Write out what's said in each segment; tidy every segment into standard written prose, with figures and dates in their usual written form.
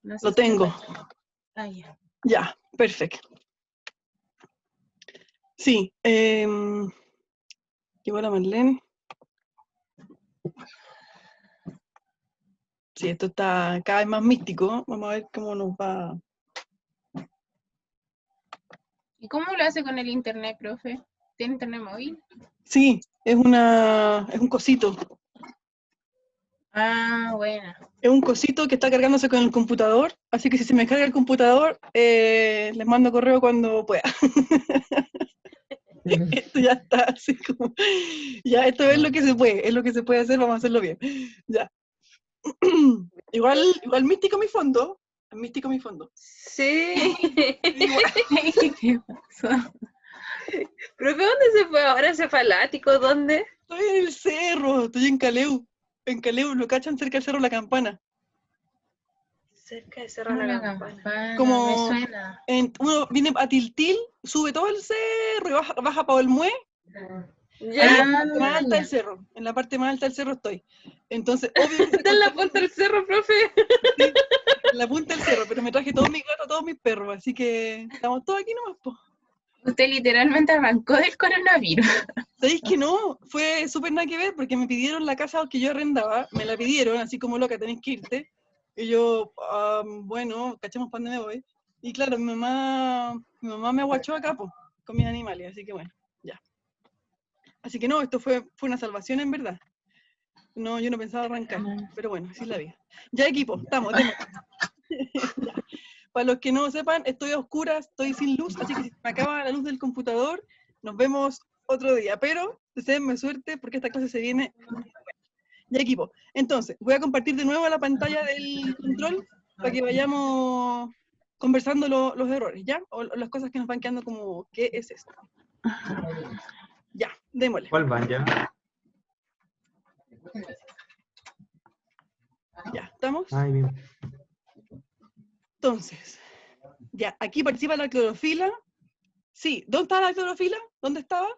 No sé Lo si te tengo. falta. Ya. Ya, perfecto. Sí, llegó la Marlene. Sí, esto está cada vez más místico. Vamos a ver cómo nos va. ¿Y cómo lo hace con el internet, profe? ¿Tiene internet móvil? Sí, es un cosito. Ah, bueno. Es un cosito que está cargándose con el computador, así que si se me carga el computador, les mando correo cuando pueda. Esto ya está así como, ya esto es lo que se puede, es lo que se puede hacer, vamos a hacerlo bien. Ya. Igual místico mi fondo, místico mi fondo. Sí. Igual. ¿Qué pasó? ¿Profe, dónde se fue ahora ese falático? ¿Dónde? Estoy en el cerro, estoy en Caleu. En Caleu, lo cachan cerca del Cerro La Campana. Cerca de Cerro No, La la Campana. campana, me Como suena. uno viene a Tiltil, sube todo el cerro y baja para Olmué. Ya. Ahí Ah, en la parte más alta ya. del cerro, en la parte más alta del cerro estoy. Entonces, obvio que se Está en la contagia punta del cerro, profe. sí, en la punta del cerro, pero me traje todos mis gatos, todos mis perros, así que estamos todos aquí nomás, po. Usted literalmente arrancó del coronavirus. ¿Sabéis que no? Fue súper nada que ver porque me pidieron la casa que yo arrendaba, me la pidieron, así como loca, tenés que irte. Y yo, bueno, cachemos para dónde me voy. Y claro, mi mamá me aguachó acá, po, con mis animales, así que bueno, ya. Así que no, esto fue una salvación en verdad. No, yo no pensaba arrancar, pero bueno, así es la vida. Ya equipo, estamos, démosle. Ya. Para los que no sepan, estoy a oscuras, estoy sin luz, así que si me acaba la luz del computador, nos vemos otro día. Pero deseenme suerte porque esta clase se viene. Ya equipo. Entonces, voy a compartir de nuevo la pantalla del control para que vayamos conversando los errores, ¿ya? O las cosas que nos van quedando como, ¿qué es esto? Ya, démosle. ¿Cuál van ya? Ya, ¿estamos? Ay, bien. Entonces, ya, aquí participa la clorofila. Sí, ¿dónde estaba la clorofila? ¿Dónde estaba?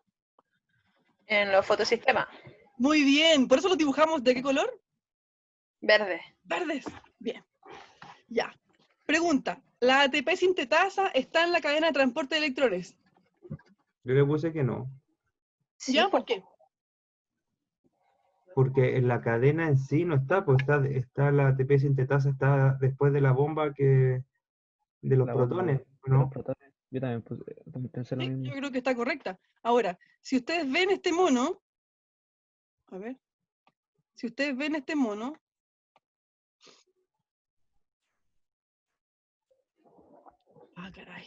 En los fotosistemas. Muy bien, por eso los dibujamos. ¿De qué color? Verde. Verdes. Bien. Ya. Pregunta. ¿La ATP sintetasa está en la cadena de transporte de electrones? Yo le puse que no, Sí, ¿Ya? ¿Por qué? porque en la cadena en sí no está, pues está la ATP sintetasa, está después de la bomba de los La bomba protones, de ¿no? los protones. Yo también, también pensé lo Sí, mismo. yo creo que está correcta. Ahora, si ustedes ven este mono, a ver, si ustedes ven este mono, caray,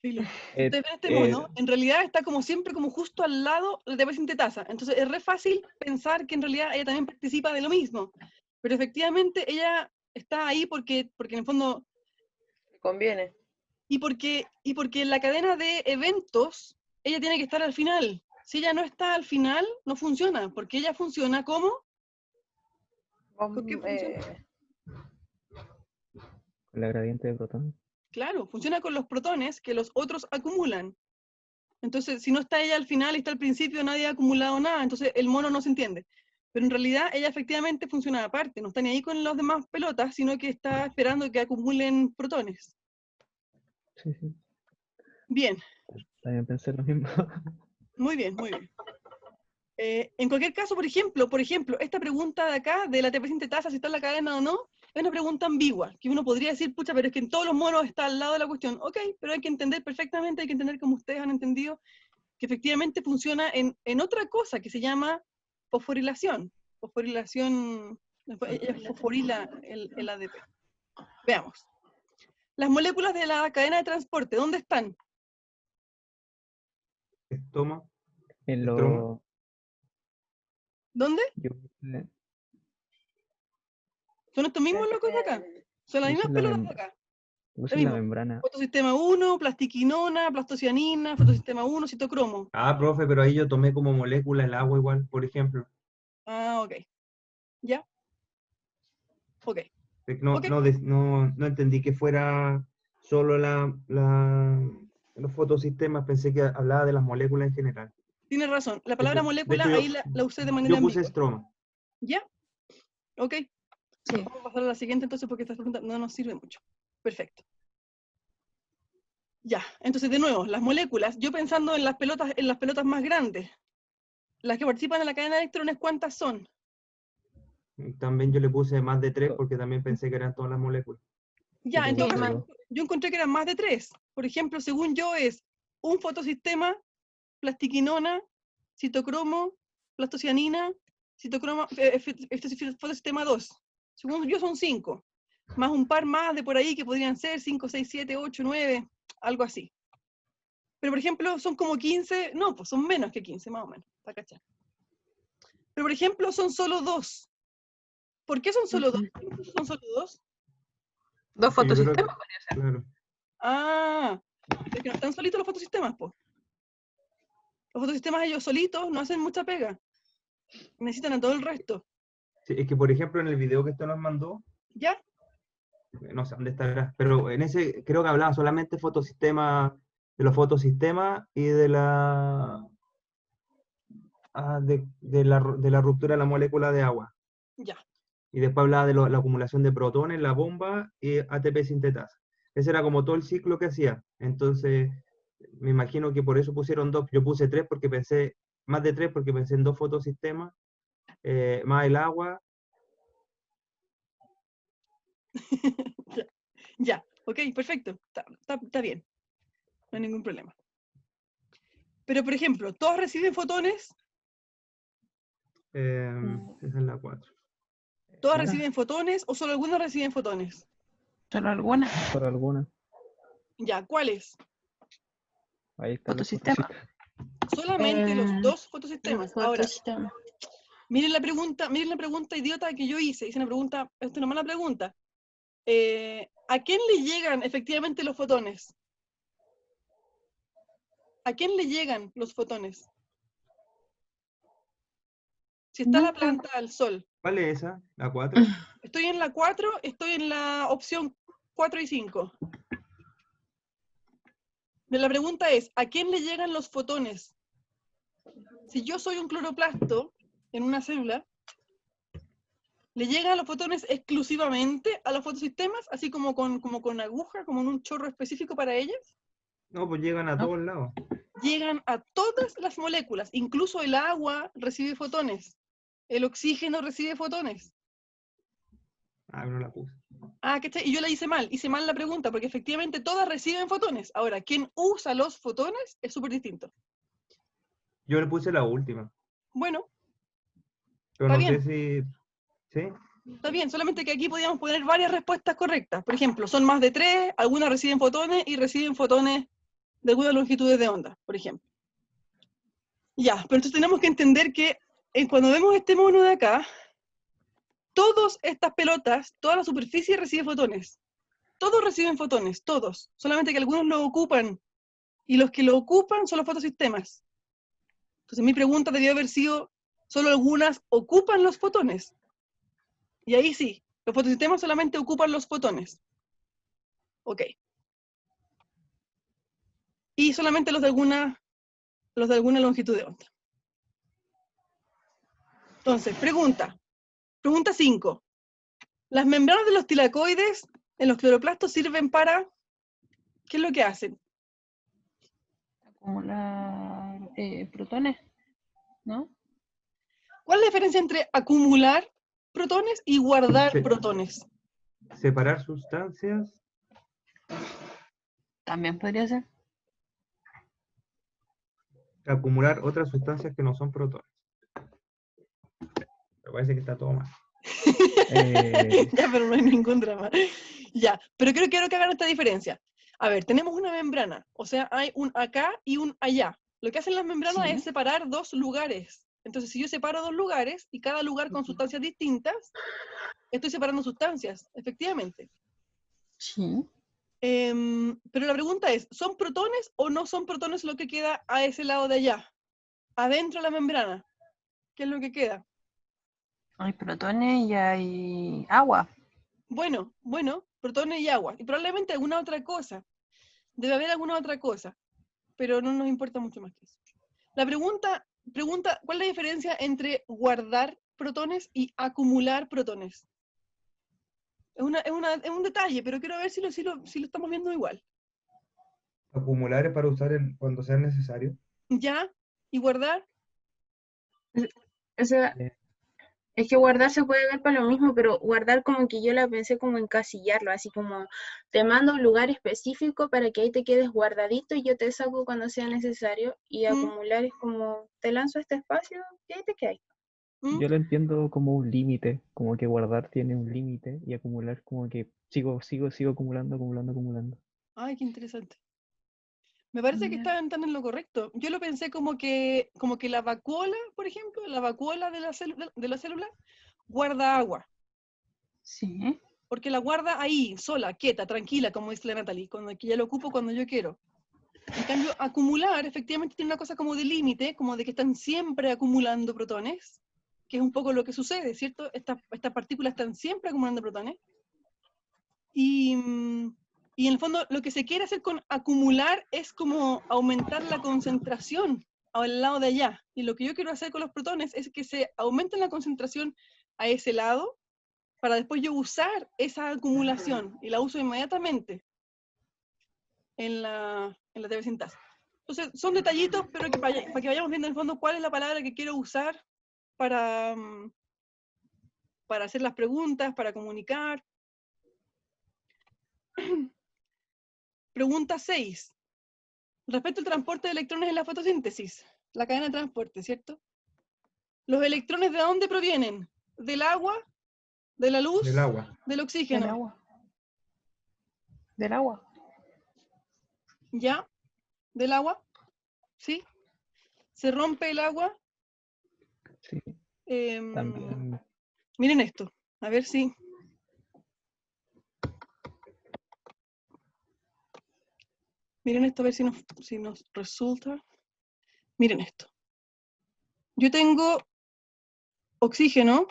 filo. Si ustedes ven este mono, en realidad está como siempre, como justo al lado de la ATP sintetasa. Entonces es re fácil pensar que en realidad ella también participa de lo mismo. Pero efectivamente ella está ahí porque en el fondo conviene. y porque en la cadena de eventos ella tiene que estar al final. Si ella no está al final, no funciona, porque ella funciona como... ¿Con qué funciona? Con la gradiente de protones. Claro, funciona con los protones que los otros acumulan. Entonces, si no está ella al final y está al principio, nadie ha acumulado nada, entonces el mono no se entiende. Pero en realidad ella efectivamente funciona aparte, no está ni ahí con las demás pelotas, sino que está esperando que acumulen protones. Sí, sí. Bien, También pensé lo mismo. muy bien, muy bien. En cualquier caso, por ejemplo, esta pregunta de acá, de la ATP sintetasa, si está en la cadena o no, es una pregunta ambigua, que uno podría decir, pucha, pero es que en todos los monos está al lado de la cuestión. Ok, pero hay que entender perfectamente, hay que entender como ustedes han entendido, que efectivamente funciona en otra cosa que se llama fosforilación. Fosforilación, ella fosforila el ADP. Veamos. Las moléculas de la cadena de transporte, ¿dónde están? Estoma, En estroma. lo... ¿Dónde? Yo puse, ¿Son estos mismos locos de acá? Son las mismas pelotas de acá. Lo mismo. membrana. Fotosistema 1, plastiquinona, plastocianina, fotosistema 1, citocromo. Ah, profe, pero ahí yo tomé como molécula el agua igual, por ejemplo. Ah, ok. ¿Ya? Ok. No, Ok. no entendí que fuera solo los fotosistemas, pensé que hablaba de las moléculas en general. Tienes razón. La De palabra hecho, molécula ahí la usé de manera yo puse ambigua. estroma. ¿Ya? Ok. Sí. Vamos a pasar a la siguiente entonces porque esta pregunta no nos sirve mucho. Perfecto. Ya, entonces de nuevo, las moléculas, yo pensando en las pelotas más grandes, las que participan en la cadena de electrones, ¿cuántas son? También yo le puse más de 3 Co- porque también pensé que eran todas las moléculas. Ya, en todo Supongo caso, que yo encontré que eran más de 3. Por ejemplo, según yo es un fotosistema, plastiquinona, citocromo, plastocianina, fotosistema 2. Según yo son 5. Más un par más de por ahí que podrían ser 5, 6, 7, 8, 9, algo así. Pero por ejemplo, son como 15, no, pues son menos que 15 más o menos, para cachar. Pero por ejemplo, son solo 2. ¿Por qué son solo 2? ¿Son solo 2? Dos Yo creo que, fotosistemas. claro. Ah, es que no están solitos los fotosistemas, pues. Los fotosistemas ellos solitos no hacen mucha pega. Necesitan a todo el resto. Sí, es que, por ejemplo, en el video que esto nos mandó, ¿Ya? no sé dónde estará, pero en ese creo que hablaba solamente fotosistema, de los fotosistemas y de la de la ruptura de la molécula de agua. Ya. Y después hablaba de la acumulación de protones, la bomba y ATP sintetasa. Ese era como todo el ciclo que hacía. Entonces, me imagino que por eso pusieron 2. Yo puse 3 porque pensé, más de 3 porque pensé en 2 fotosistemas, más el agua. Ya. Ya. Ok, perfecto. Está bien. No hay ningún problema. Pero por ejemplo, ¿todos reciben fotones? Esa es la 4. ¿Todas ¿Ya? reciben fotones o solo algunas reciben fotones? Solo alguna. Por alguna. Ya, ¿cuáles? Ahí están los Fotosistema. fotosistemas. Solamente los Em, 2 fotosistemas. Ahora, Fotosistema. miren la pregunta idiota que yo hice. Hice una pregunta, esta es una mala pregunta. ¿A quién le llegan efectivamente los fotones? ¿A quién le llegan los fotones? Si está la planta al sol. ¿Cuál es esa? ¿La 4? Estoy en la 4, estoy en la opción 4 y 5. La pregunta es, ¿a quién le llegan los fotones? Si yo soy un cloroplasto en una célula, ¿le llegan los fotones exclusivamente a los fotosistemas, así como con aguja, como en un chorro específico para ellas? No, pues llegan a ¿No? todos lados. Llegan a todas las moléculas, incluso el agua recibe fotones, el oxígeno recibe fotones. Ah, no la puse. Ah, ¿cachai? Y yo la hice mal la pregunta, porque efectivamente todas reciben fotones. Ahora, ¿quién usa los fotones? Es súper distinto. Yo le puse la última, Bueno, pero está no sé bien, si... ¿Sí? está bien, solamente que aquí podíamos poner varias respuestas correctas. Por ejemplo, son más de 3, algunas reciben fotones y reciben fotones de algunas longitudes de onda, por ejemplo. Ya, pero entonces tenemos que entender que cuando vemos este mono de acá, todas estas pelotas, toda la superficie recibe fotones. Todos reciben fotones, todos. Solamente que algunos lo ocupan. Y los que lo ocupan son los fotosistemas. Entonces mi pregunta debió haber sido, ¿solo algunas ocupan los fotones? Y ahí sí, los fotosistemas solamente ocupan los fotones. Ok. Y solamente los de alguna longitud de onda. Entonces, pregunta 5. Las membranas de los tilacoides en los cloroplastos sirven para, ¿qué es lo que hacen? Acumular protones, ¿no? ¿Cuál es la diferencia entre acumular protones y guardar Sí. protones? Separar sustancias. También podría ser. Acumular otras sustancias que no son protones. Me parece que está todo mal. Ya, pero no hay ningún drama. Ya, pero quiero que hagan esta diferencia. A ver, tenemos una membrana, o sea, hay un acá y un allá. Lo que hacen las membranas Sí. es separar dos lugares. Entonces, si yo separo dos lugares y cada lugar con sustancias distintas, estoy separando sustancias, efectivamente. Sí. Pero la pregunta es, ¿son protones o no son protones lo que queda a ese lado de allá? Adentro de la membrana. ¿Qué es lo que queda? Hay protones y hay agua. Bueno, protones y agua. Y probablemente alguna otra cosa. Debe haber alguna otra cosa. Pero no nos importa mucho más que eso. La pregunta, ¿cuál es la diferencia entre guardar protones y acumular protones? es un detalle, pero quiero ver si lo estamos viendo igual. Acumular es para usar cuando sea necesario. ¿Ya? ¿Y guardar? O sea, Eh, es que guardar se puede ver para lo mismo, pero guardar como que yo la pensé como encasillarlo, así como te mando a un lugar específico para que ahí te quedes guardadito y yo te saco cuando sea necesario. Y Mm, acumular es como te lanzo a este espacio y ahí te quedas. mm. Yo lo entiendo como un límite, como que guardar tiene un límite y acumular como que sigo acumulando, acumulando, acumulando. Ay, qué interesante. Me parece que están en lo correcto. Yo lo pensé como que la vacuola, por ejemplo, la vacuola de la célula guarda agua, Sí. porque la guarda ahí, sola, quieta, tranquila, como dice la Natalie, cuando que ya lo ocupo cuando yo quiero. En cambio, acumular efectivamente tiene una cosa como de límite, como de que están siempre acumulando protones, que es un poco lo que sucede, ¿cierto? Estas partículas están siempre acumulando protones. Y en el fondo lo que se quiere hacer con acumular es como aumentar la concentración al lado de allá. Y lo que yo quiero hacer con los protones es que se aumente la concentración a ese lado para después yo usar esa acumulación y la uso inmediatamente en la TV sintasa. Entonces son detallitos, pero que para que vayamos viendo en el fondo cuál es la palabra que quiero usar para hacer las preguntas, para comunicar. Pregunta 6. Respecto al transporte de electrones en la fotosíntesis, la cadena de transporte, ¿cierto? ¿Los electrones de dónde provienen? ¿Del agua? ¿De la luz? Del agua. ¿Del oxígeno? Del agua. Del agua. ¿Ya? ¿Del agua? ¿Sí? ¿Se rompe el agua? Sí, Em, también. miren esto, a ver si... Miren esto, a ver si nos resulta. Miren esto. Yo tengo oxígeno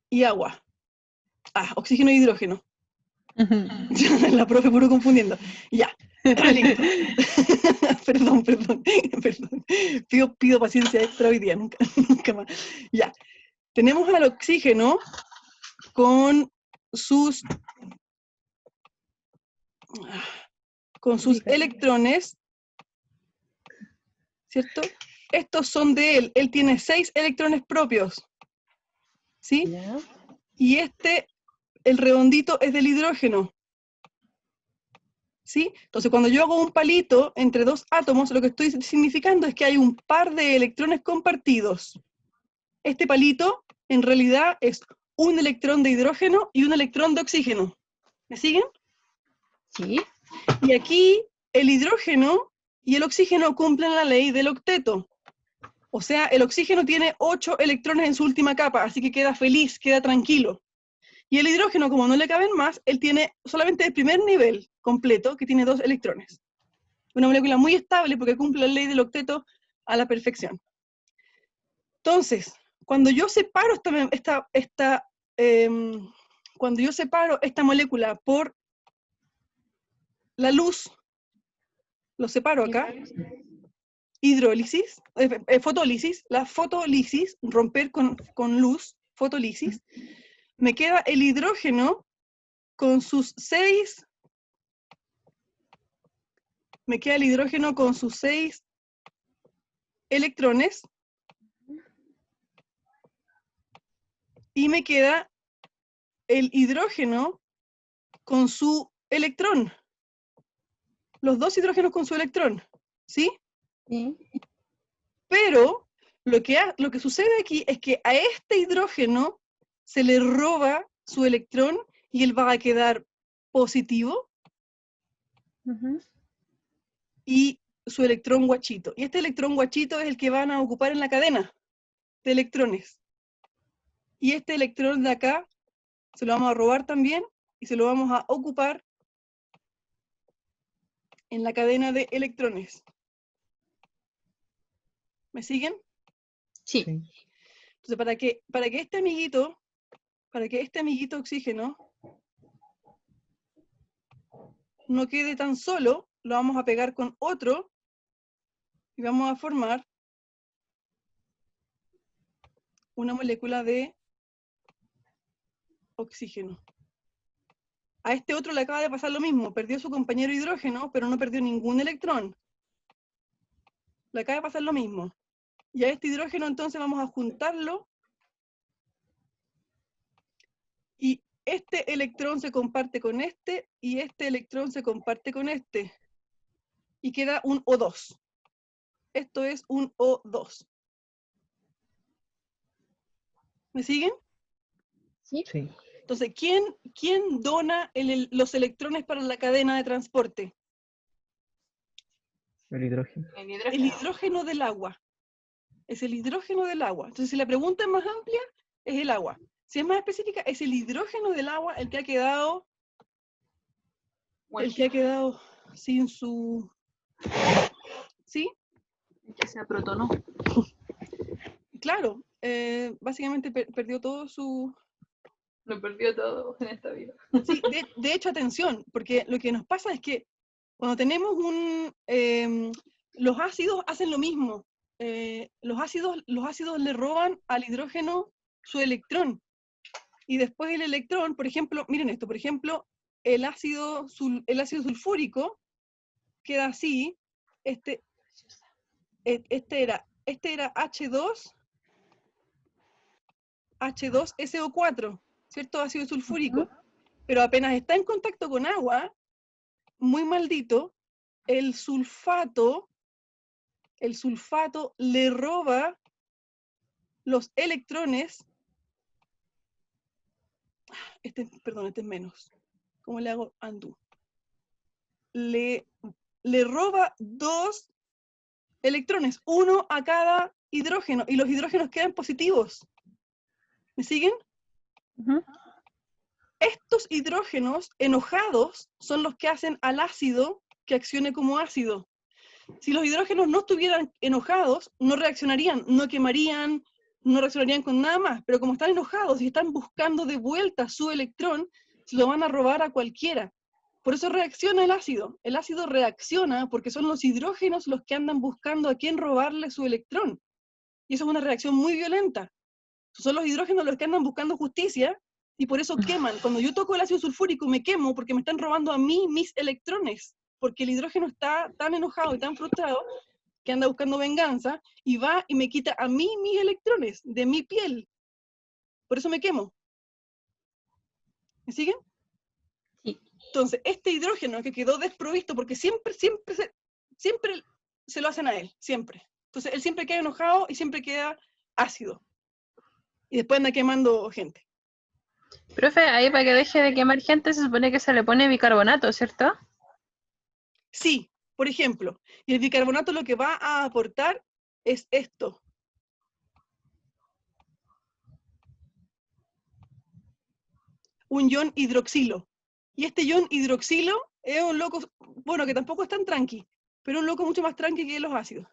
y agua. Ah, oxígeno e hidrógeno. La profe puro confundiendo. Ya, listo. Perdón. Pido paciencia extra hoy día, nunca más. Ya. Tenemos al oxígeno con sus electrones, ¿cierto? Estos son de él. Él tiene 6 electrones propios. ¿Sí? ¿Ya? Y el redondito, es del hidrógeno. ¿Sí? Entonces, cuando yo hago un palito entre dos átomos, lo que estoy significando es que hay un par de electrones compartidos. Este palito, en realidad, es un electrón de hidrógeno y un electrón de oxígeno. ¿Me siguen? Sí. Y aquí, el hidrógeno y el oxígeno cumplen la ley del octeto. O sea, el oxígeno tiene 8 electrones en su última capa, así que queda feliz, queda tranquilo. Y el hidrógeno, como no le caben más, él tiene solamente el primer nivel completo, que tiene 2 electrones. Una molécula muy estable porque cumple la ley del octeto a la perfección. Entonces, cuando yo separo cuando yo separo esta molécula por la luz, lo separo acá, hidrólisis, fotólisis, la fotólisis, romper con luz, fotólisis, me queda el hidrógeno con sus 6 electrones y me queda el hidrógeno con su electrón. Los 2 hidrógenos con su electrón, ¿sí? Sí. Pero lo que sucede aquí es que a este hidrógeno se le roba su electrón y él va a quedar positivo y su electrón guachito. Y este electrón guachito es el que van a ocupar en la cadena de electrones. Y este electrón de acá se lo vamos a robar también y se lo vamos a ocupar en la cadena de electrones. ¿Me siguen? Sí. Sí. Entonces, para que este amiguito oxígeno no quede tan solo, lo vamos a pegar con otro y vamos a formar una molécula de oxígeno. A este otro le acaba de pasar lo mismo, perdió su compañero hidrógeno, pero no perdió ningún electrón. Le acaba de pasar lo mismo. Y a este hidrógeno entonces vamos a juntarlo, y este electrón se comparte con este, y este electrón se comparte con este. Y queda un O2. Esto es un O2. ¿Me siguen? ¿Sí? Sí. Entonces, ¿quién dona los electrones para la cadena de transporte? El hidrógeno. El El hidrógeno. hidrógeno del agua. Es el hidrógeno del agua. Entonces, si la pregunta es más amplia, es el agua. Si es más específica, es el hidrógeno del agua el que ha quedado, sin su... ¿Sí? Que se aprotonó. Claro. Básicamente perdió todo su... Lo perdió todo en esta vida. Sí, de hecho, atención, porque lo que nos pasa es que cuando tenemos los ácidos hacen lo mismo. Los ácidos le roban al hidrógeno su electrón. Y después el electrón, por ejemplo, miren esto, por ejemplo, el ácido sulfúrico queda así. Este era H2SO4, ¿cierto? Ácido sulfúrico. Pero apenas está en contacto con agua, muy maldito, el sulfato le roba los electrones. Perdón, este es menos. ¿Cómo le hago undo? Le roba 2 electrones, uno a cada hidrógeno, y los hidrógenos quedan positivos. ¿Me siguen? Estos hidrógenos enojados son los que hacen al ácido que accione como ácido. Si los hidrógenos no estuvieran enojados, no reaccionarían, no quemarían, no reaccionarían con nada más, pero como están enojados y están buscando de vuelta su electrón, se lo van a robar a cualquiera. Por eso reacciona el ácido. El ácido reacciona porque son los hidrógenos los que andan buscando a quién robarle su electrón. Y eso es una reacción muy violenta. Son los hidrógenos los que andan buscando justicia y por eso queman. Cuando yo toco el ácido sulfúrico me quemo porque me están robando a mí mis electrones, porque el hidrógeno está tan enojado y tan frustrado que anda buscando venganza y va y me quita a mí mis electrones de mi piel. Por eso me quemo. ¿Me siguen? Sí. Entonces, este hidrógeno que quedó desprovisto, porque siempre se lo hacen a él, siempre. Entonces, él siempre queda enojado y siempre queda ácido. Y después anda quemando gente. Profe, ahí para que deje de quemar gente se supone que se le pone bicarbonato, ¿cierto? Sí, por ejemplo, y el bicarbonato lo que va a aportar es esto. Un ion hidroxilo. Y este ion hidroxilo es un loco, bueno, que tampoco es tan tranqui, pero un loco mucho más tranqui que los ácidos.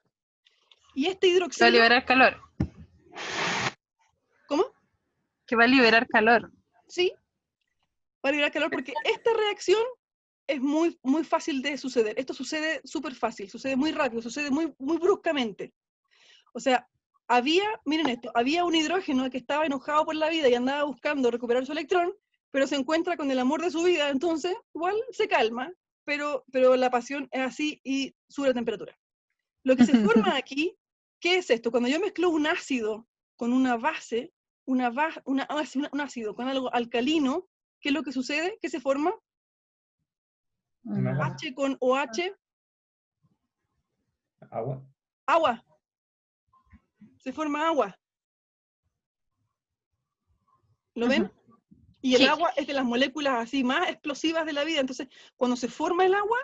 Y este Va a hidroxilo... liberar calor. ¿Cómo? Que va a liberar calor. Sí, va a liberar calor porque esta reacción es muy, muy fácil de suceder. Esto sucede súper fácil, sucede muy rápido, sucede muy, muy bruscamente. O sea, miren esto, había un hidrógeno que estaba enojado por la vida y andaba buscando recuperar su electrón, pero se encuentra con el amor de su vida, entonces igual se calma, pero la pasión es así y sube la temperatura. Lo que se forma aquí, ¿qué es esto? Cuando yo mezclo un ácido con una base, un ácido con algo alcalino, ¿qué es lo que sucede? ¿Qué se forma? H con OH. Agua. Agua. Se forma agua. ¿Lo ven? Y el Sí. agua es de las moléculas así más explosivas de la vida. Entonces, cuando se forma el agua,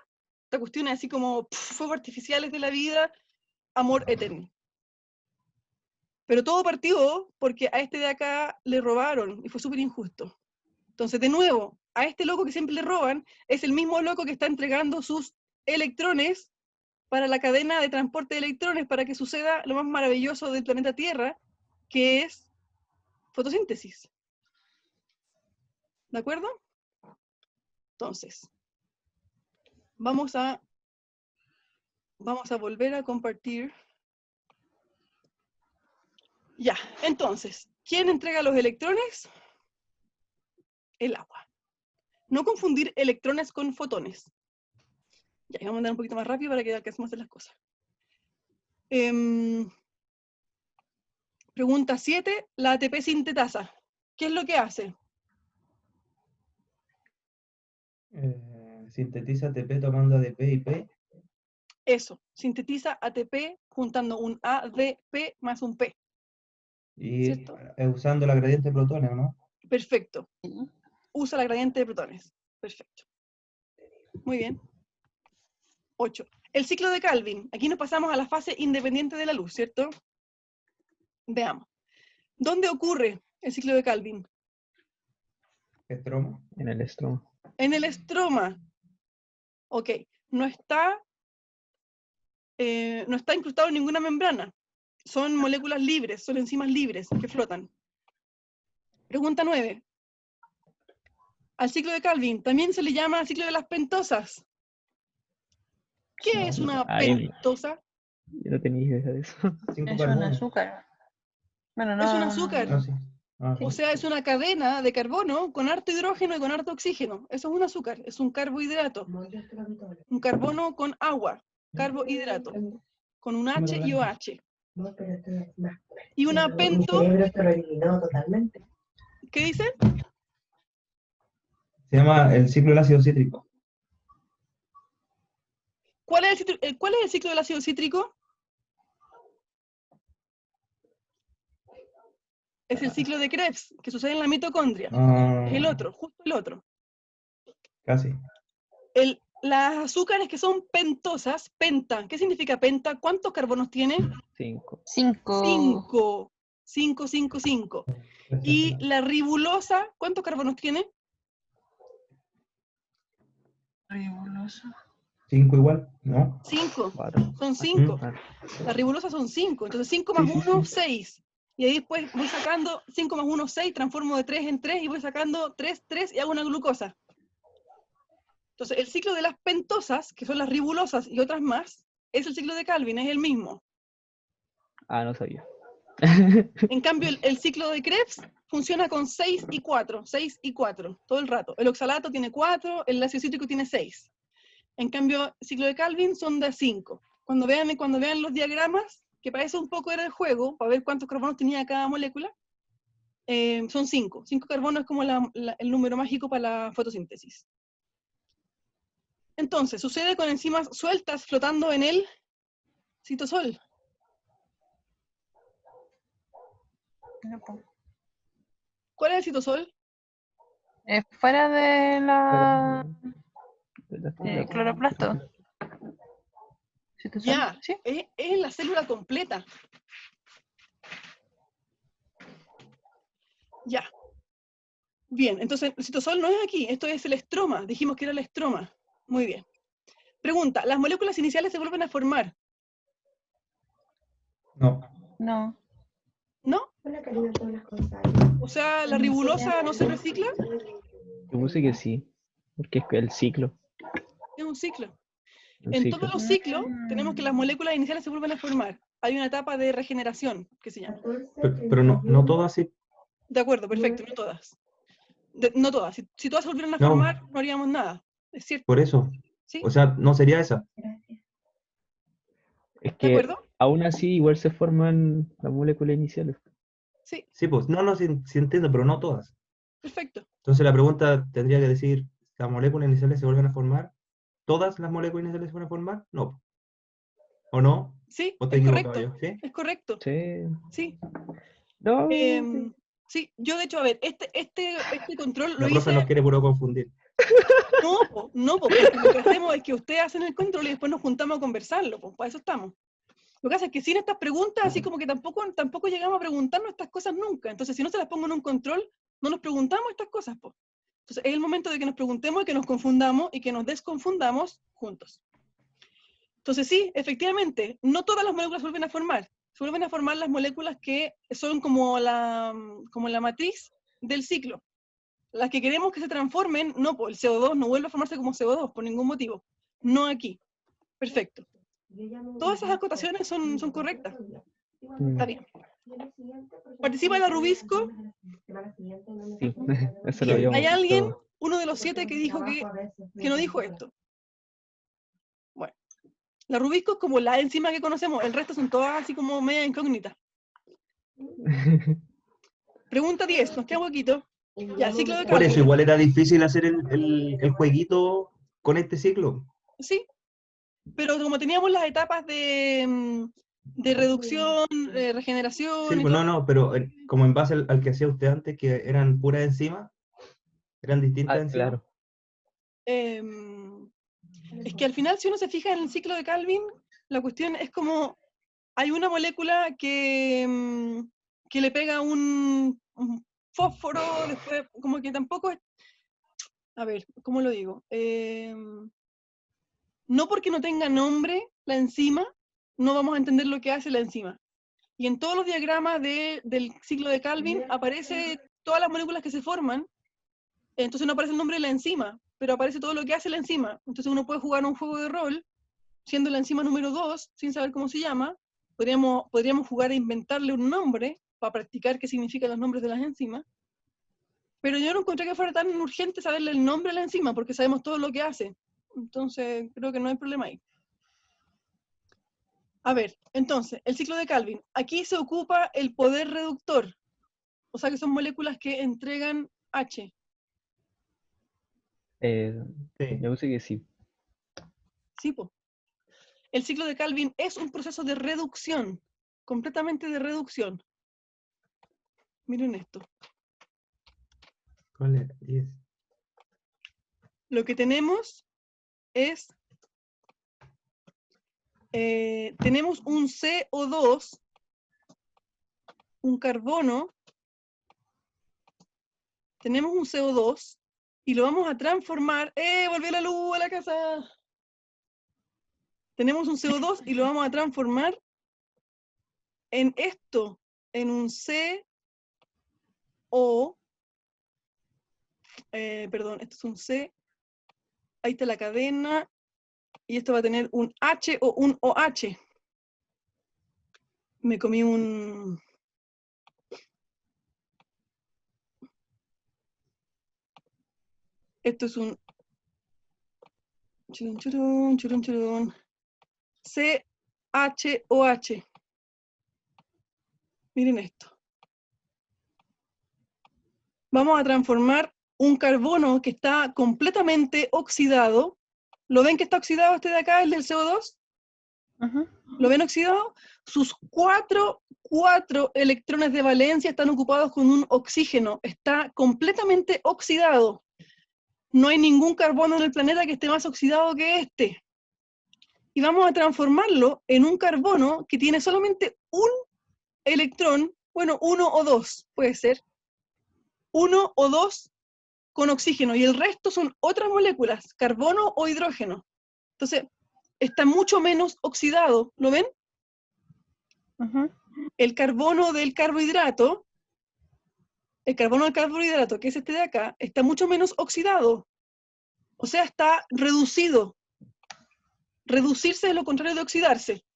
esta cuestión es así como fuegos artificiales de la vida, amor eterno. Pero todo partió porque a este de acá le robaron y fue súper injusto. Entonces, de nuevo, a este loco que siempre le roban, es el mismo loco que está entregando sus electrones para la cadena de transporte de electrones para que suceda lo más maravilloso del planeta Tierra, que es fotosíntesis. ¿De acuerdo? Entonces, vamos a volver a compartir. Ya, entonces, ¿quién entrega los electrones? el agua. No confundir electrones con fotones. Ya, vamos a andar un poquito más rápido para que alcancemos a hacer las cosas. Pregunta 7, la ATP sintetasa. ¿Qué es lo que hace? Sintetiza ATP tomando ADP y P. Eso, sintetiza ATP juntando un ADP más un P. Y ¿Cierto? usando la gradiente de protones, ¿o no? Perfecto. Usa la gradiente de protones. Perfecto. Muy bien. 8. El ciclo de Calvin. Aquí nos pasamos a la fase independiente de la luz, ¿cierto? Veamos. ¿Dónde ocurre el ciclo de Calvin? Estroma. En el estroma. En el estroma. Ok. No está incrustado en ninguna membrana. Son moléculas libres, son enzimas libres que flotan. Pregunta 9. Al ciclo de Calvin también se le llama ciclo de las pentosas. ¿Qué es una Ay, pentosa? yo no tenía idea de eso. 5 Es un carbonos. azúcar. Bueno, no. Es un azúcar. Ah, sí. Ah, O sea, es una cadena de carbono con harto hidrógeno y con harto oxígeno. Eso es un azúcar, es un carbohidrato. Un carbono con agua, carbohidrato, con un H y OH. Y una pento, ¿qué dice? Se llama el ciclo del ácido cítrico. ¿Cuál es el ciclo del ácido cítrico? Es el ciclo de Krebs, que sucede en la mitocondria. Es el otro, justo el otro. Casi. Las azúcares que son pentosas, penta, ¿qué significa penta? ¿Cuántos carbonos tiene? 5. 5. 5. Y la ribulosa, ¿cuántos carbonos tiene? Ribulosa. 5 igual, ¿no? 5. 4. Son 5. Ah, Las ribulosas son 5. Entonces 5 más Sí, sí, 1, sí. 6. Y ahí después voy sacando 5 más 1, 6, transformo de 3 en 3 y voy sacando 3 y hago una glucosa. Entonces el ciclo de las pentosas, que son las ribulosas y otras más, es el ciclo de Calvin, es el mismo. no sabía. En cambio el ciclo de Krebs funciona con 6 y 4, 6 y 4, todo el rato. El oxalato tiene 4, el ácido cítrico tiene 6. En cambio, el ciclo de Calvin son de 5. Cuando vean los diagramas, que para eso un poco era el juego, para ver cuántos carbonos tenía cada molécula, son 5. 5 carbonos es como el número mágico para la fotosíntesis. Entonces, sucede con enzimas sueltas flotando en el citosol. ¿Cuál es el citosol? Es fuera de la De cloroplasto. ¿Citosol? Ya, ¿Sí? es la célula completa. Ya. Bien, entonces el citosol no es aquí, esto es el estroma. Dijimos que era el estroma. Muy bien. Pregunta, ¿las moléculas iniciales se vuelven a formar? No. No. ¿No? O sea, ¿la ribulosa no se recicla? Yo puse que sí, porque es el ciclo. Es un ciclo. Un En ciclo. todos los ciclos tenemos que las moléculas iniciales se vuelven a formar. Hay una etapa de regeneración, que se llama. Pero no todas sí. De acuerdo, perfecto, no todas. No todas. Si todas se volvieran a No. formar, no haríamos nada. Es cierto. Por eso. ¿Sí? O sea, no sería esa. Es ¿De que acuerdo? aún así igual se forman las moléculas iniciales. Sí, Sí, pues. No, sí entiendo, pero no todas. perfecto. Entonces la pregunta tendría que decir, ¿las moléculas iniciales se vuelven a formar? ¿Todas las moléculas iniciales se vuelven a formar? No. ¿O no? Sí, ¿O estoy es equivocado correcto. yo? ¿Sí? Es correcto. Sí. Sí. No. Sí, yo de hecho, a ver, este control lo La profe hice. nos quiere puro confundir. No, porque lo que hacemos es que ustedes hacen el control y después nos juntamos a conversarlo, pues para eso estamos. Lo que pasa es que sin estas preguntas, así como que tampoco llegamos a preguntarnos estas cosas nunca. Entonces, si no se las pongo en un control, no nos preguntamos estas cosas, pues. Entonces, es el momento de que nos preguntemos y que nos confundamos y que nos desconfundamos juntos. Entonces, sí, efectivamente, no todas las moléculas se vuelven a formar. Se vuelven a formar las moléculas que son como la matriz del ciclo. Las que queremos que se transformen, no, pues el CO2 no vuelve a formarse como CO2 por ningún motivo. No aquí. Perfecto. Todas esas acotaciones son correctas. Está bien. ¿Participa la Rubisco? Sí, eso lo habíamos ¿Hay alguien, visto. uno de los 7, que dijo que no dijo esto? Bueno, la Rubisco es como la enzima que conocemos, el resto son todas así como media incógnitas. Pregunta 10, nos queda un poquito. Ya, ciclo de Por eso Calvin. igual era difícil hacer el jueguito con este ciclo. Sí, pero como teníamos las etapas de reducción, regeneración Sí, y pues todo, no, pero como en base al que hacía usted antes, que eran puras enzimas, eran distintas Ah, enzimas. claro. es que al final, si uno se fija en el ciclo de Calvin, la cuestión es como hay una molécula que le pega un fósforo, después como que tampoco es, a ver, ¿cómo lo digo? No porque no tenga nombre la enzima, no vamos a entender lo que hace la enzima. Y en todos los diagramas del ciclo de Calvin aparece todas las moléculas que se forman, entonces no aparece el nombre de la enzima, pero aparece todo lo que hace la enzima. Entonces uno puede jugar un juego de rol, siendo la enzima número 2, sin saber cómo se llama. Podríamos jugar a inventarle un nombre para practicar qué significan los nombres de las enzimas. Pero yo no encontré que fuera tan urgente saberle el nombre a la enzima, porque sabemos todo lo que hace. Entonces creo que no hay problema ahí. A ver, entonces, el ciclo de Calvin. Aquí se ocupa el poder reductor. O sea que son moléculas que entregan H. Sí. Yo puse que sí. Sí, po. El ciclo de Calvin es un proceso de reducción, completamente de reducción. Miren esto. ¿Cuál era? 10. Lo que tenemos es, tenemos un CO2, un carbono, tenemos un CO2 y lo vamos a transformar. ¡Volvió la luz a la casa! Tenemos un CO2 y lo vamos a transformar en esto, en un CO, perdón, esto es un C, ahí está la cadena, y esto va a tener un H o un OH. Me comí un... Esto es un... Churun, churun, churun, churun. CHOH. Miren esto. Vamos a transformar un carbono que está completamente oxidado. ¿Lo ven que está oxidado este de acá, el del CO2? Ujú. ¿Lo ven oxidado? Sus cuatro electrones de valencia están ocupados con un oxígeno. Está completamente oxidado. No hay ningún carbono en el planeta que esté más oxidado que este. Y vamos a transformarlo en un carbono que tiene solamente un electrón, bueno, 1 o 2, puede ser. 1 o 2 con oxígeno, y el resto son otras moléculas, carbono o hidrógeno. Entonces, está mucho menos oxidado, ¿lo ven? Ujú. El carbono del carbohidrato, que es este de acá, está mucho menos oxidado. O sea, está reducido. Reducirse es lo contrario de oxidarse.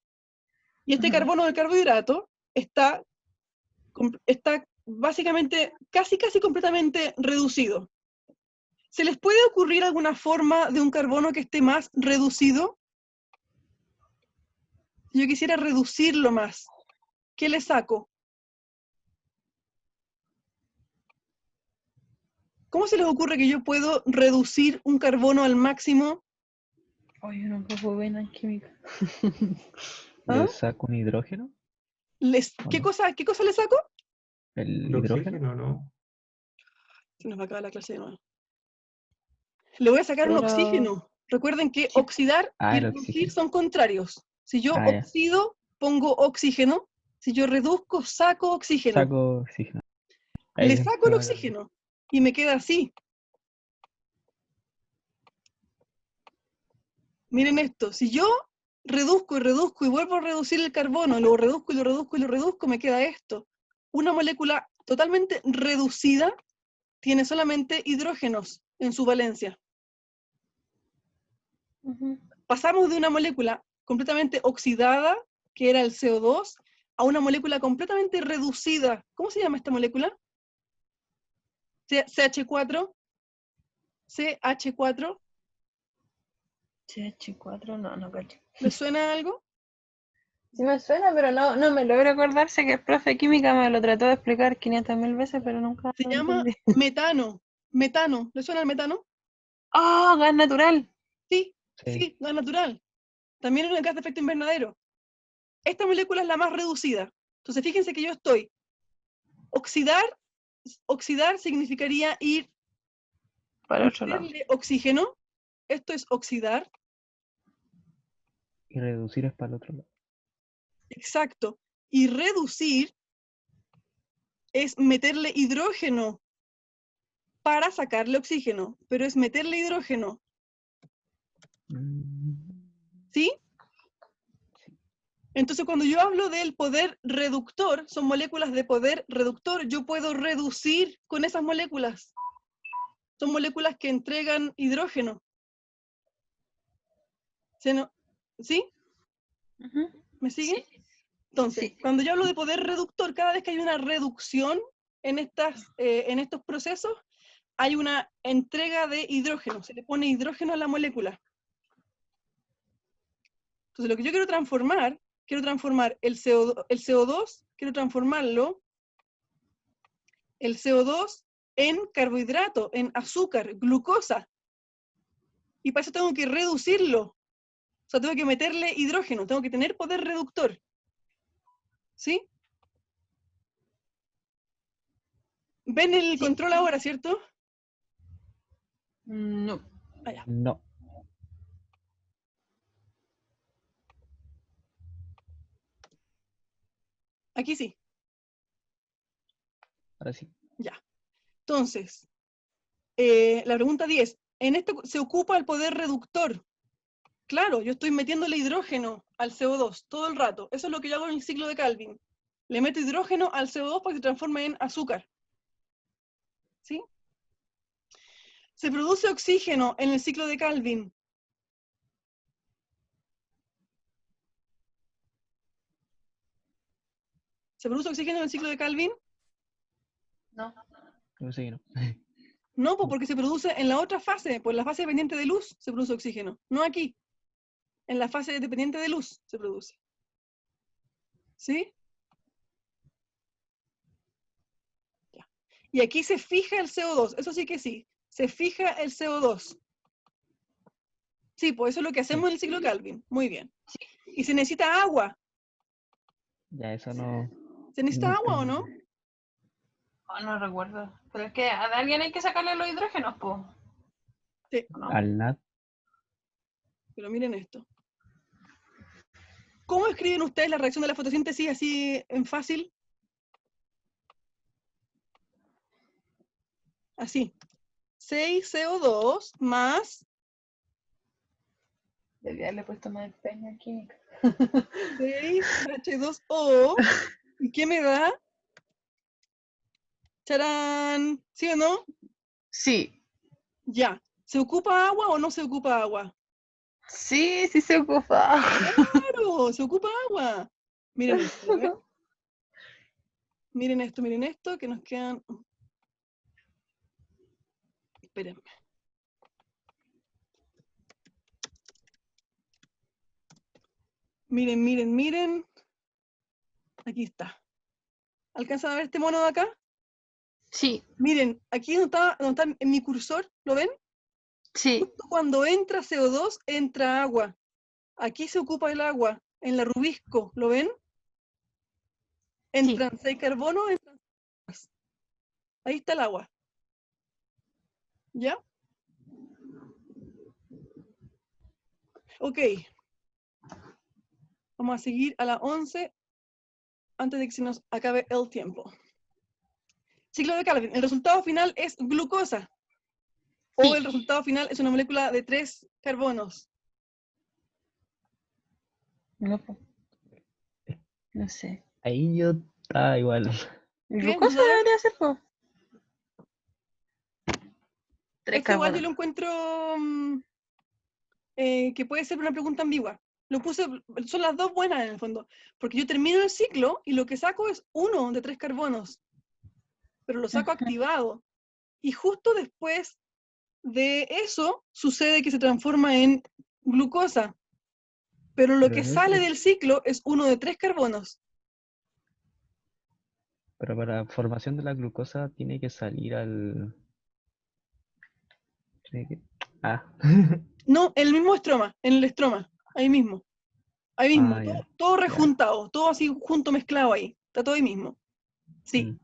Y este Ujú. carbono del carbohidrato está básicamente casi completamente reducido. ¿Se les puede ocurrir alguna forma de un carbono que esté más reducido? Si yo quisiera reducirlo más, ¿qué le saco? ¿Cómo se les ocurre que yo puedo reducir un carbono al máximo? Oye, nunca fue buena en química. ¿Ah? ¿Le saco un hidrógeno? ¿O ¿Qué no? cosa le saco? ¿El El hidrógeno? oxígeno, ¿no? Se nos va a acabar la clase de nuevo. Le voy a sacar un Pero oxígeno. Recuerden que sí, oxidar Ah, y el reducir oxígeno. son contrarios. Si yo Ah, ya. oxido, pongo oxígeno. Si yo reduzco, saco oxígeno. Saco oxígeno. Le Ahí saco el está. oxígeno y me queda así. Miren esto, si yo reduzco y vuelvo a reducir el carbono, lo reduzco y lo reduzco y lo reduzco, me queda esto. Una molécula totalmente reducida tiene solamente hidrógenos en su valencia. ujú, Pasamos de una molécula completamente oxidada, que era el CO2, a una molécula completamente reducida. ¿Cómo se llama esta molécula? CH4. CH4. CH4, no cacho. ¿Les suena algo? Sí me suena, pero no me logro acordarse que el profe de química me lo trató de explicar 500.000 veces, pero nunca Se lo llama entendí. metano. Metano. ¿Les suena el metano? ¡Oh, gas natural! Sí, Sí. sí, gas natural. También es un gas de efecto invernadero. Esta molécula es la más reducida. Entonces, fíjense que yo estoy. Oxidar significaría ir Para otro lado. meterle oxígeno. Esto es oxidar. Y reducir es para el otro lado. Exacto. Y reducir es meterle hidrógeno para sacarle oxígeno, pero es meterle hidrógeno. ¿Sí? Entonces, cuando yo hablo del poder reductor, son moléculas de poder reductor, yo puedo reducir con esas moléculas. Son moléculas que entregan hidrógeno. ¿Sí? Ujú. ¿Me siguen? Sí. Entonces, Sí. cuando yo hablo de poder reductor, cada vez que hay una reducción en estos procesos, hay una entrega de hidrógeno, se le pone hidrógeno a la molécula. Entonces, lo que yo quiero transformar el CO2, quiero transformarlo, el CO2 en carbohidrato, en azúcar, glucosa. Y para eso tengo que reducirlo. O sea, tengo que meterle hidrógeno, tengo que tener poder reductor. ¿Sí? ¿Ven el control ahora, cierto? No. Allá. No. Aquí sí. Ahora sí. Ya. Entonces, la pregunta 10. En esto se ocupa el poder reductor. Claro, yo estoy metiéndole hidrógeno al CO2 todo el rato. Eso es lo que yo hago en el ciclo de Calvin. Le meto hidrógeno al CO2 para que se transforme en azúcar. ¿Sí? Se produce oxígeno en el ciclo de Calvin. ¿Se produce oxígeno en el ciclo de Calvin? No. No sé, no. No, pues porque se produce en la otra fase, por la fase dependiente de luz se produce oxígeno. No aquí. En la fase dependiente de luz se produce. ¿Sí? Ya. Y aquí se fija el CO2. Eso sí que sí. Se fija el CO2. Sí, pues eso es lo que hacemos Sí. en el ciclo Calvin. Muy bien. Y se necesita agua. Ya eso no. ¿Se necesita Nunca. agua o no? Oh, no recuerdo. Pero es que a alguien hay que sacarle los hidrógenos, po. Sí. ¿No? Al NAT. Pero miren esto. ¿Cómo escriben ustedes la reacción de la fotosíntesis así en fácil? Así. 6CO2 más Debí haberle puesto más empeño en química. 6H2O. ¿Y qué me da? ¡Charán! ¿Sí o no? Sí. Ya. ¿Se ocupa agua o no se ocupa agua? Sí se ocupa. ¡Claro! ¡Se ocupa agua! Miren esto, ¿ven? Miren esto, que nos quedan... Espérenme. Miren. Aquí está. ¿Alcanzan a ver este mono de acá? Sí, Miren, aquí donde está en mi cursor, ¿lo ven? sí. Justo cuando entra CO2, entra agua. Aquí se ocupa el agua, en la rubisco, ¿lo ven? Entran 6 carbonos, entran 6. Ahí está el agua. ¿Ya? Ok. Vamos a seguir a las 11 antes de que se nos acabe el tiempo. Ciclo de Calvin. El resultado final es glucosa. O el resultado final es una molécula de 3 carbonos. No, po. No sé. Ahí yo estaba igual. Glucosa ¿Dudas? debería ser, po. 3 Esto igual yo carbonos. lo encuentro que puede ser una pregunta ambigua. son las dos buenas en el fondo, porque yo termino el ciclo y lo que saco es 1 de 3 carbonos, pero lo saco activado. Y justo después de eso sucede que se transforma en glucosa, pero lo Pero que no sale es- del ciclo es 1 de 3 carbonos. Pero para formación de la glucosa tiene que salir al... tiene que- Ah, No, en el mismo estroma, en el estroma, ahí mismo, ah, todo, ya, todo ya. rejuntado, todo así junto mezclado ahí, está todo ahí mismo. Sí, Mm,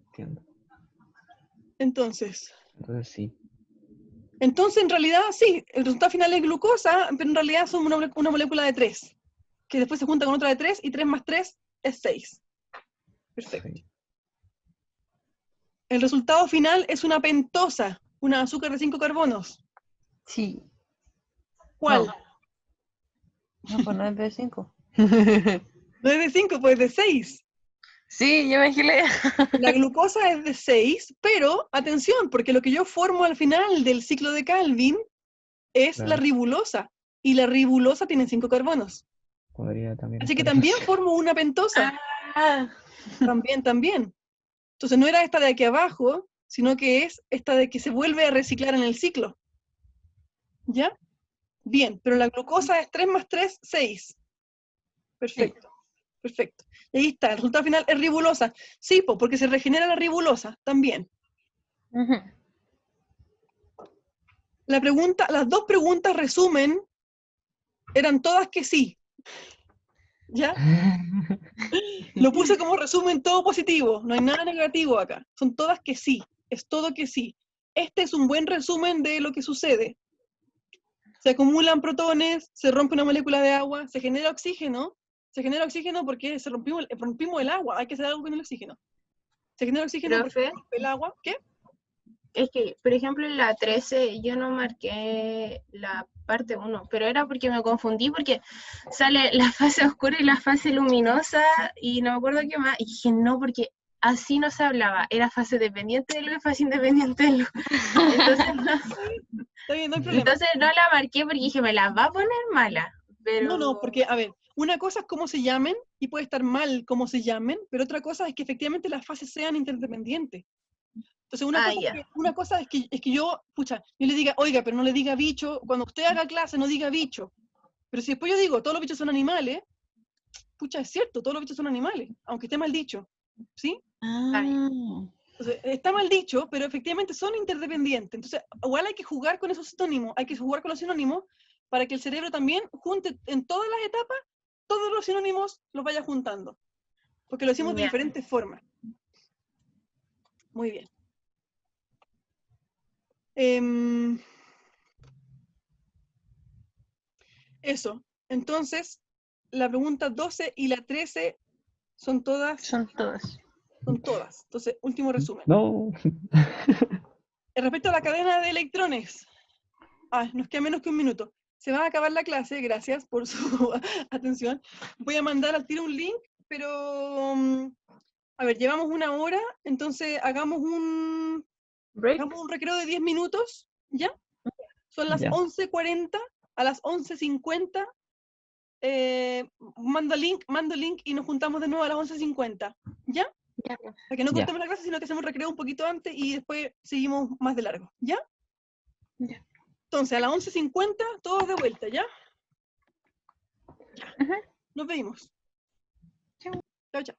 entiendo. entonces Entonces en realidad sí, el resultado final es glucosa, pero en realidad son una molécula de 3, que después se junta con otra de 3 y 3 más 3 es 6. Perfecto. sí. El resultado final es una pentosa, una azúcar de 5 carbonos. Sí. ¿Cuál? No, pues no es de 5. No es de 5, pues es de 6. Sí, yo me giré. La glucosa es de 6, pero atención, porque lo que yo formo al final del ciclo de Calvin es la Claro, ribulosa, y la ribulosa tiene 5 carbonos. podría también Así que estar en también fácil. formo una pentosa, Ah, también. Entonces no era esta de aquí abajo, sino que es esta de que se vuelve a reciclar en el ciclo. ¿Ya? Bien, pero la glucosa es 3 más 3, 6. Perfecto, perfecto. Y ahí está, el resultado final es ribulosa. Sí, porque se regenera la ribulosa también. ujú. Las dos preguntas resumen, eran todas que sí. ¿Ya? Lo puse como resumen todo positivo, no hay nada negativo acá. Son todas que sí, es todo que sí. Este es un buen resumen de lo que sucede. Se acumulan protones, se rompe una molécula de agua, se genera oxígeno. Se genera oxígeno porque rompimos el agua, hay que hacer algo con el oxígeno. Se genera oxígeno porque Profe, rompe el agua. ¿Qué? es que, por ejemplo, en la 13 yo no marqué la parte 1, pero era porque me confundí, porque sale la fase oscura y la fase luminosa, y no me acuerdo qué más, y dije, no, porque así no se hablaba, era fase dependiente de luz y fase independiente de luz. Entonces no, Está bien, no hay problema. entonces no la marqué porque dije, me la va a poner mala, No, pero... porque, a ver, una cosa es cómo se llamen, y puede estar mal cómo se llamen, pero otra cosa es que efectivamente las fases sean interdependientes. Entonces, Ah, ya. una cosa es que yo le diga, oiga, pero no le diga bicho, cuando usted haga clase no diga bicho. Pero si después yo digo, todos los bichos son animales, pucha, es cierto, todos los bichos son animales, aunque esté mal dicho, ¿sí? Está bien. Entonces, está mal dicho, pero efectivamente son interdependientes. Entonces, igual hay que jugar con esos sinónimos, hay que jugar con los sinónimos para que el cerebro también junte en todas las etapas, todos los sinónimos los vaya juntando, porque lo hicimos de Ya. diferentes formas. Muy bien. Eso. Entonces, la pregunta 12 y la 13 son todas, Son todas. son todas. Entonces, último resumen. No. Respecto a la cadena de electrones, nos queda menos que un minuto. Se va a acabar la clase, gracias por su atención. Voy a mandar al tiro un link, pero, a ver, llevamos 1 hora, entonces hagamos un Break. recreo de 10 minutos, ¿ya? Son las Ya. 11:40, a las 11:50 mando link y nos juntamos de nuevo a las 11:50, ¿ya? Ya. Para que no Ya. cortemos la clase, sino que hacemos un recreo un poquito antes y después seguimos más de largo, ¿ya? Ya. Entonces, a las 11:50, todos de vuelta, ¿ya? Ya. Ujú. Nos vemos. Chau. Chao, chao.